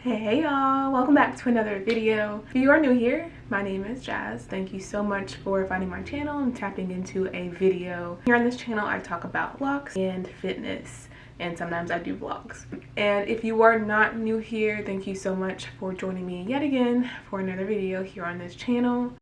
Hey y'all, welcome back to another video. If you are new here, my name is Jazz. Thank you so much for finding my channel and tapping into a video. Here on this channel I talk about looks and fitness, and sometimes I do vlogs. And if you are not new here, thank you so much for joining me yet again for another video here on this channel.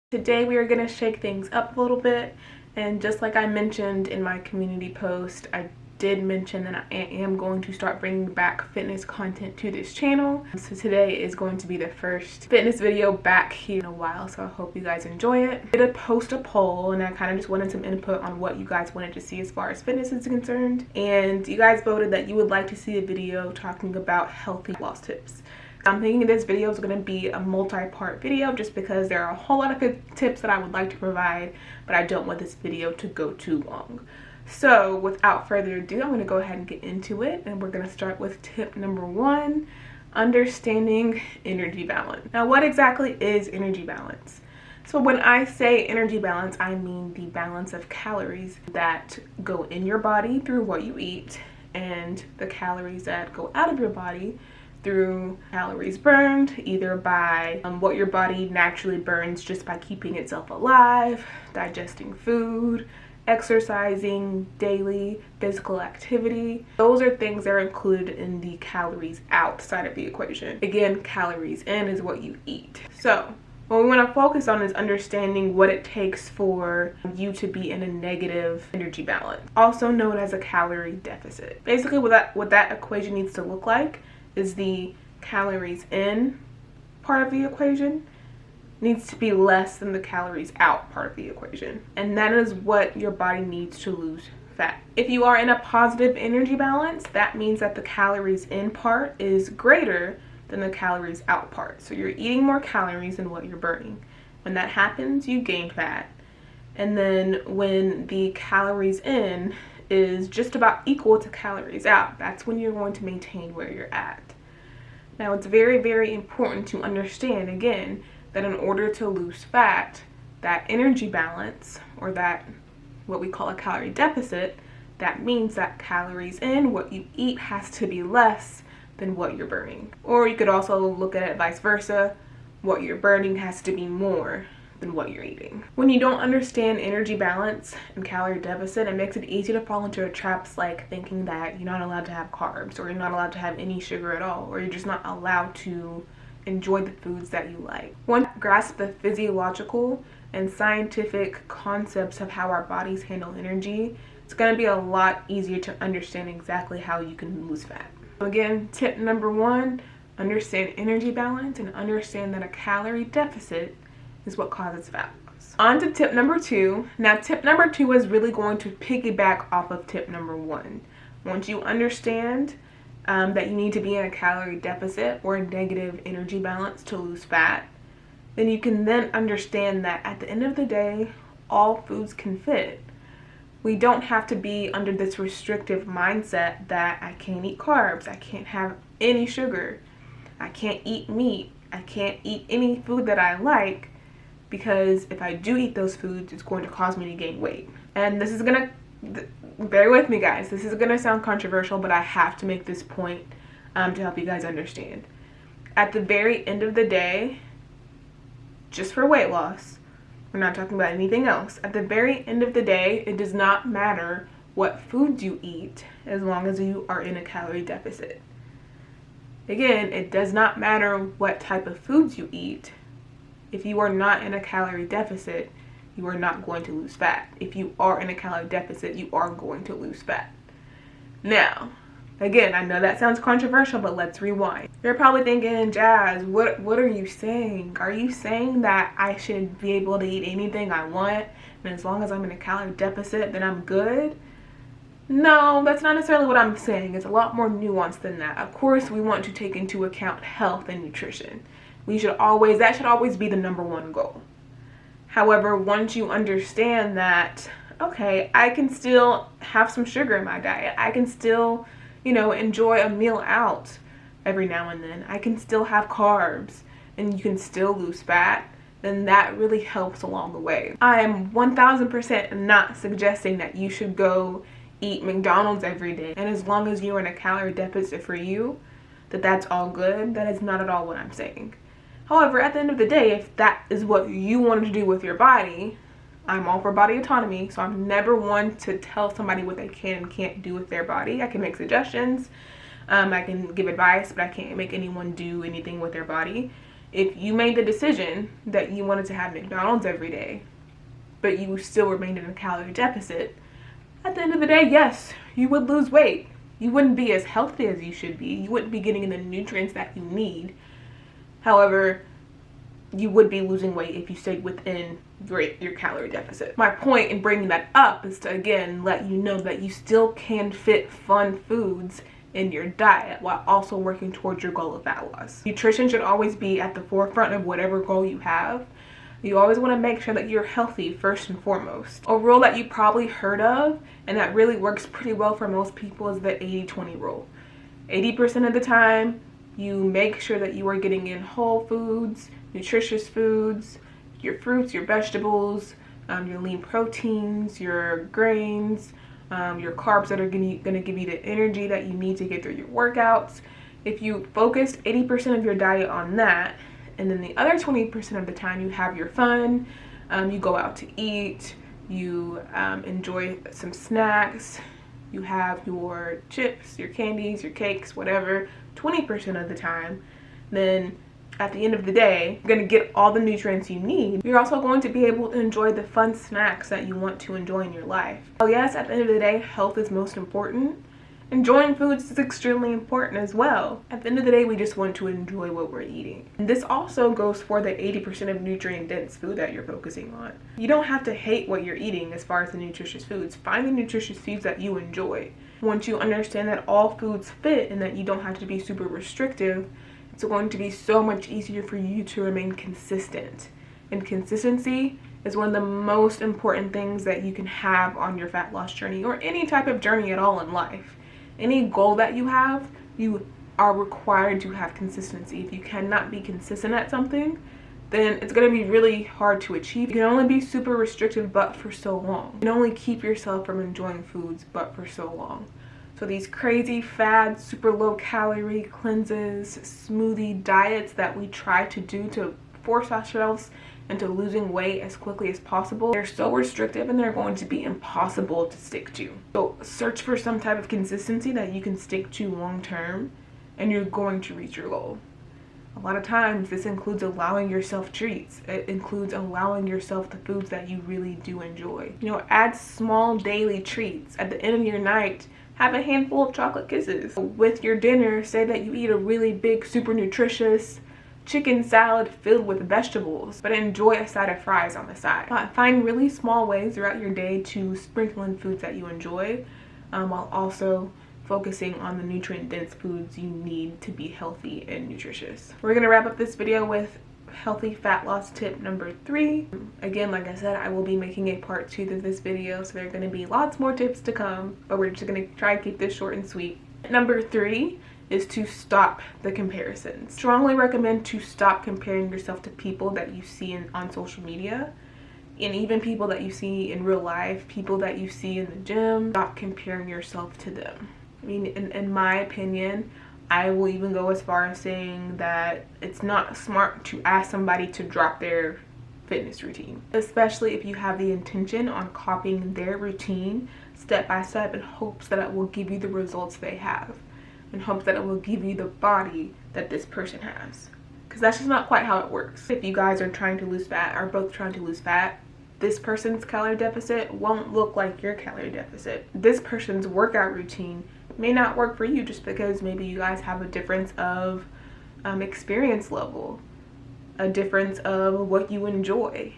Today we are going to shake things up a little bit, and just like I mentioned in my community post, I did mention that I am going to start bringing back fitness content to this channel. So today is going to be the first fitness video back here in a while, so I hope you guys enjoy it. I did post a poll and I kind of just wanted some input on what you guys wanted to see as far as fitness is concerned, and you guys voted that you would like to see a video talking about healthy loss tips. I'm thinking this video is going to be a multi-part video just because there are a whole lot of good tips that I would like to provide, but I don't want this video to go too long. So without further ado, I'm going to go ahead and get into it, and we're going to start with tip number 1, understanding energy balance. Now, what exactly is energy balance? So when I say energy balance, I mean the balance of calories that go in your body through what you eat and the calories that go out of your body through calories burned, either by what your body naturally burns just by keeping itself alive, digesting food, exercising, daily physical activity. Those are things that are included in the calories out side of the equation. Again, calories in is what you eat. So what we want to focus on is understanding what it takes for you to be in a negative energy balance, also known as a calorie deficit. Basically what that equation needs to look like is the calories in part of the equation needs to be less than the calories out part of the equation. And that is what your body needs to lose fat. If you are in a positive energy balance, that means that the calories in part is greater than the calories out part. So you're eating more calories than what you're burning. When that happens, you gain fat. And then when the calories in is just about equal to calories out, that's when you're going to maintain where you're at. Now, it's very, very important to understand, again, that in order to lose fat, that energy balance, or that what we call a calorie deficit, that means that calories in, what you eat, has to be less than what you're burning. Or you could also look at it vice versa, what you're burning has to be more than what you're eating. When you don't understand energy balance and calorie deficit, it makes it easy to fall into traps like thinking that you're not allowed to have carbs, or you're not allowed to have any sugar at all, or you're just not allowed to enjoy the foods that you like. Once you grasp the physiological and scientific concepts of how our bodies handle energy, it's going to be a lot easier to understand exactly how you can lose fat. So again, tip number 1, understand energy balance and understand that a calorie deficit is what causes fat loss. On to tip number 2. Now, tip number 2 is really going to piggyback off of tip number 1. Once you understand that you need to be in a calorie deficit or a negative energy balance to lose fat, then you can then understand that at the end of the day, all foods can fit. We don't have to be under this restrictive mindset that I can't eat carbs, I can't have any sugar, I can't eat meat, I can't eat any food that I like, because if I do eat those foods, it's going to cause me to gain weight. And this is gonna, bear with me guys, this is gonna sound controversial, but I have to make this point to help you guys understand. At the very end of the day, just for weight loss, we're not talking about anything else. At the very end of the day, it does not matter what foods you eat as long as you are in a calorie deficit. Again, it does not matter what type of foods you eat. If you are not in a calorie deficit, you are not going to lose fat. If you are in a calorie deficit, you are going to lose fat. Now, again, I know that sounds controversial, but let's rewind. You're probably thinking, Jazz, what are you saying? Are you saying that I should be able to eat anything I want, and as long as I'm in a calorie deficit, then I'm good? No, that's not necessarily what I'm saying. It's a lot more nuanced than that. Of course, we want to take into account health and nutrition. That should always be the number 1 goal. However, once you understand that, okay, I can still have some sugar in my diet, I can still, enjoy a meal out every now and then, I can still have carbs, and you can still lose fat, then that really helps along the way. I am 1000% not suggesting that you should go eat McDonald's every day, and as long as you're in a calorie deficit for you, that's all good. That is not at all what I'm saying. However, at the end of the day, if that is what you want to do with your body, I'm all for body autonomy, so I'm never one to tell somebody what they can and can't do with their body. I can make suggestions, I can give advice, but I can't make anyone do anything with their body. If you made the decision that you wanted to have McDonald's every day, but you still remained in a calorie deficit, at the end of the day, yes, you would lose weight. You wouldn't be as healthy as you should be. You wouldn't be getting the nutrients that you need. However, you would be losing weight if you stayed within your calorie deficit. My point in bringing that up is to, again, let you know that you still can fit fun foods in your diet while also working towards your goal of fat loss. Nutrition should always be at the forefront of whatever goal you have. You always want to make sure that you're healthy first and foremost. A rule that you probably heard of, and that really works pretty well for most people, is the 80-20 rule. 80% of the time, you make sure that you are getting in whole foods, nutritious foods, your fruits, your vegetables, your lean proteins, your grains, your carbs that are going to give you the energy that you need to get through your workouts. If you focused 80% of your diet on that, and then the other 20% of the time you have your fun, you go out to eat, you enjoy some snacks, you have your chips, your candies, your cakes, whatever, 20% of the time, then at the end of the day, you're going to get all the nutrients you need. You're also going to be able to enjoy the fun snacks that you want to enjoy in your life. Oh yes, at the end of the day, health is most important. Enjoying foods is extremely important as well. At the end of the day, we just want to enjoy what we're eating. And this also goes for the 80% of nutrient-dense food that you're focusing on. You don't have to hate what you're eating as far as the nutritious foods. Find the nutritious foods that you enjoy. Once you understand that all foods fit and that you don't have to be super restrictive, it's going to be so much easier for you to remain consistent. And consistency is one of the most important things that you can have on your fat loss journey, or any type of journey at all in life. Any goal that you have, you are required to have consistency. If you cannot be consistent at something, then it's going to be really hard to achieve. You can only be super restrictive but for so long. You can only keep yourself from enjoying foods but for so long. So these crazy fads, super low calorie cleanses, smoothie diets that we try to do to force ourselves into losing weight as quickly as possible, they're so restrictive and they're going to be impossible to stick to. So search for some type of consistency that you can stick to long term, and you're going to reach your goal. A lot of times this includes allowing yourself treats. It includes allowing yourself the foods that you really do enjoy. You know, add small daily treats. At the end of your night, have a handful of chocolate kisses. With your dinner, say that you eat a really big, super nutritious chicken salad filled with vegetables, but enjoy a side of fries on the side. Find really small ways throughout your day to sprinkle in foods that you enjoy, while also focusing on the nutrient-dense foods you need to be healthy and nutritious. We're gonna wrap up this video with healthy fat loss tip number 3. Again, like I said, I will be making a part 2 to this video, so there are going to be lots more tips to come, but we're just going to try to keep this short and sweet. Number 3 is to stop the comparisons. Strongly recommend to stop comparing yourself to people that you see on social media, and even people that you see in real life, people that you see in the gym. Stop comparing yourself to them. I mean, in my opinion, I will even go as far as saying that it's not smart to ask somebody to drop their fitness routine, especially if you have the intention on copying their routine step by step in hopes that it will give you the results they have, in hopes that it will give you the body that this person has. Because that's just not quite how it works. If you guys are trying to lose fat, are both trying to lose fat, this person's calorie deficit won't look like your calorie deficit. This person's workout routine may not work for you just because maybe you guys have a difference of experience level, a difference of what you enjoy,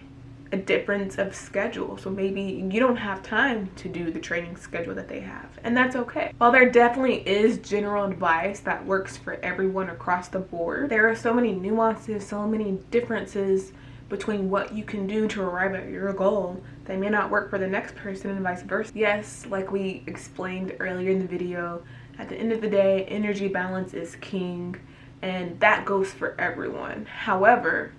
a difference of schedule. So maybe you don't have time to do the training schedule that they have, and that's okay. While there definitely is general advice that works for everyone across the board, there are so many nuances, so many differences between what you can do to arrive at your goal that may not work for the next person, and vice versa. Yes, like we explained earlier in the video, at the end of the day, energy balance is king, and that goes for everyone. However,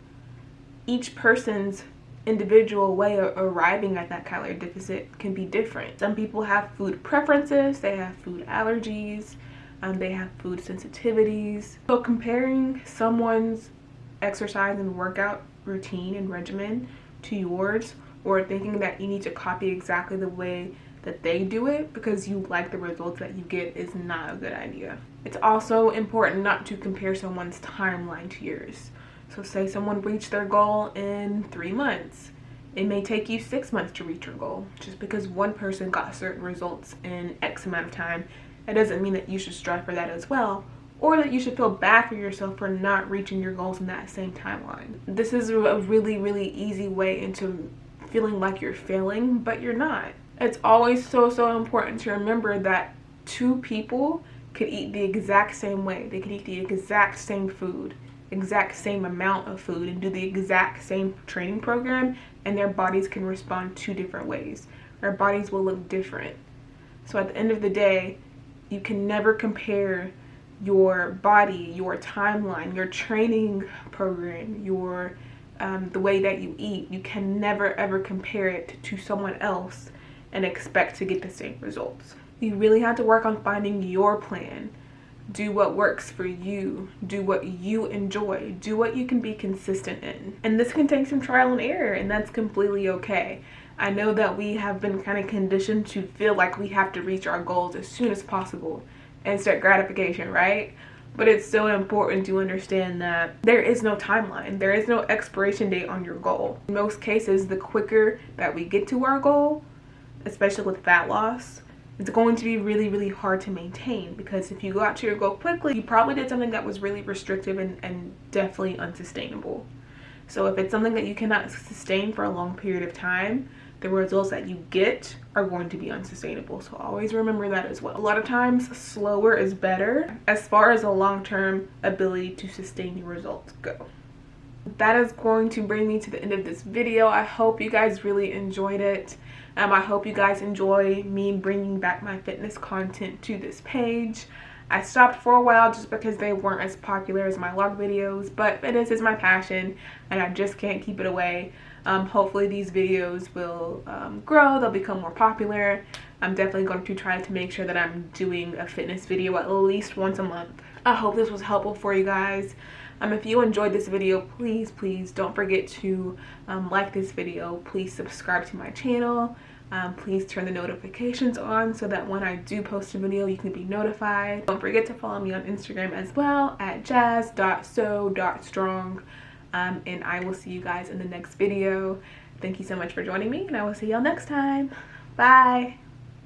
each person's individual way of arriving at that calorie deficit can be different. Some people have food preferences, they have food allergies, they have food sensitivities. So comparing someone's exercise and workout routine and regimen to yours, or thinking that you need to copy exactly the way that they do it because you like the results that you get, is not a good idea. It's also important not to compare someone's timeline to yours. So say someone reached their goal in 3 months. It may take you 6 months to reach your goal. Just because one person got certain results in X amount of time, that doesn't mean that you should strive for that as well, or that you should feel bad for yourself for not reaching your goals in that same timeline. This is a really, really easy way into feeling like you're failing, but you're not. It's always so important to remember that two people could eat the exact same way. They could eat the exact same food, exact same amount of food, and do the exact same training program, and their bodies can respond 2 different ways. Their bodies will look different. So at the end of the day, you can never compare your body, your timeline, your training program, your the way that you eat. You can never ever compare it to someone else and expect to get the same results. You really have to work on finding your plan. Do what works for you. Do what you enjoy. Do what you can be consistent in. And this can take some trial and error, and that's completely okay. I know that we have been kind of conditioned to feel like we have to reach our goals as soon as possible. Instant gratification, right? But it's so important to understand that there is no timeline. There is no expiration date on your goal. In most cases, the quicker that we get to our goal, especially with fat loss, it's going to be really hard to maintain, because if you go out to your goal quickly, you probably did something that was really restrictive and definitely unsustainable. So if it's something that you cannot sustain for a long period of time, the results that you get are going to be unsustainable. So always remember that as well. A lot of times slower is better as far as a long-term ability to sustain your results go. That is going to bring me to the end of this video. I hope you guys really enjoyed it. I hope you guys enjoy me bringing back my fitness content to this page. I stopped for a while just because they weren't as popular as my log videos, but fitness is my passion and I just can't keep it away. Hopefully these videos will grow, they'll become more popular. I'm definitely going to try to make sure that I'm doing a fitness video at least once a month. I hope this was helpful for you guys. If you enjoyed this video, please don't forget to like this video. Please subscribe to my channel. Please turn the notifications on so that when I do post a video, you can be notified. Don't forget to follow me on Instagram as well at jazz.so.strong. And I will see you guys in the next video. Thank you so much for joining me, and I will see y'all next time. Bye.